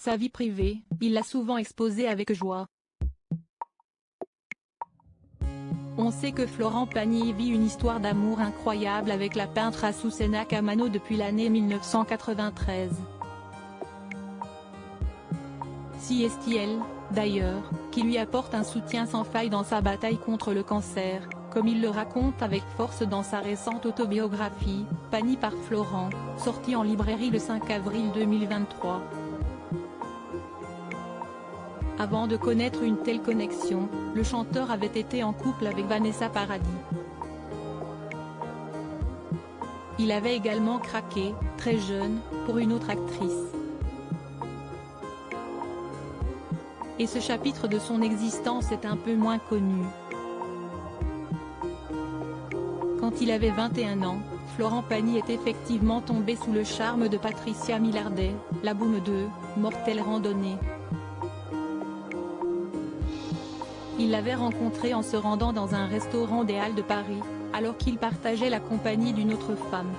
Sa vie privée, il l'a souvent exposée avec joie. On sait que Florent Pagny vit une histoire d'amour incroyable avec la peintre Azucena Camano depuis l'année 1993. C'est elle, d'ailleurs, qui lui apporte un soutien sans faille dans sa bataille contre le cancer, comme il le raconte avec force dans sa récente autobiographie, Pagny par Florent, sortie en librairie le 5 avril 2023. Avant de connaître une telle connexion, le chanteur avait été en couple avec Vanessa Paradis. Il avait également craqué, très jeune, pour une autre actrice. Et ce chapitre de son existence est un peu moins connu. Quand il avait 21 ans, Florent Pagny est effectivement tombé sous le charme de Patricia Millardet, la boum de « Mortelle randonnée ». Il l'avait rencontrée en se rendant dans un restaurant des Halles de Paris, alors qu'il partageait la compagnie d'une autre femme.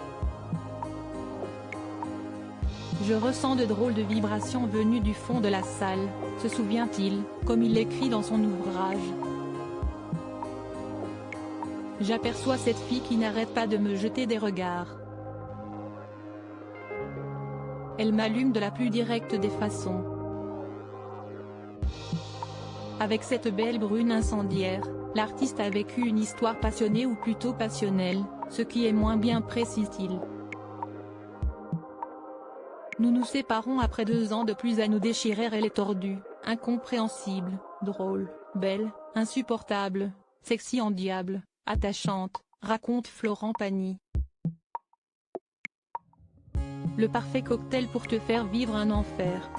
« Je ressens de drôles de vibrations venues du fond de la salle », se souvient-il, comme il l'écrit dans son ouvrage. « J'aperçois cette fille qui n'arrête pas de me jeter des regards. Elle m'allume de la plus directe des façons. Avec cette belle brune incendiaire, l'artiste a vécu une histoire passionnée ou plutôt passionnelle, ce qui est moins bien précise-t-il. Nous nous séparons après 2 ans de plus à nous déchirer. Elle est tordue, incompréhensible, drôle, belle, insupportable, sexy en diable, attachante, raconte Florent Pagny. Le parfait cocktail pour te faire vivre un enfer.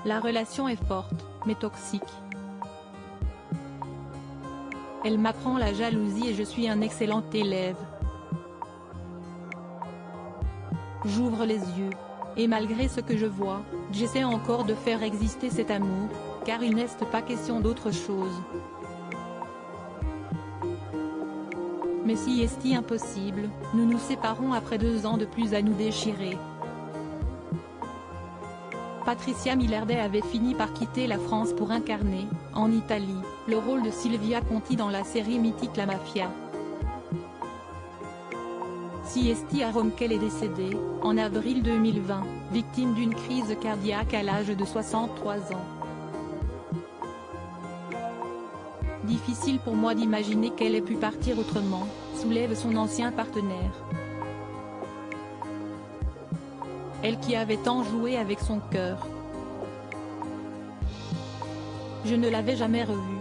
La relation est forte, mais toxique. Elle m'apprend la jalousie et je suis un excellent élève. J'ouvre les yeux, et malgré ce que je vois, j'essaie encore de faire exister cet amour, car il n'est pas question d'autre chose. Mais si est impossible, nous nous séparons après 2 ans de plus à nous déchirer. Patricia Millardet avait fini par quitter la France pour incarner, en Italie, le rôle de Silvia Conti dans la série mythique La Mafia. C'est à Rome qu'elle est décédée, en avril 2020, victime d'une crise cardiaque à l'âge de 63 ans. Difficile pour moi d'imaginer qu'elle ait pu partir autrement, soulève son ancien partenaire. Elle qui avait tant joué avec son cœur. Je ne l'avais jamais revue,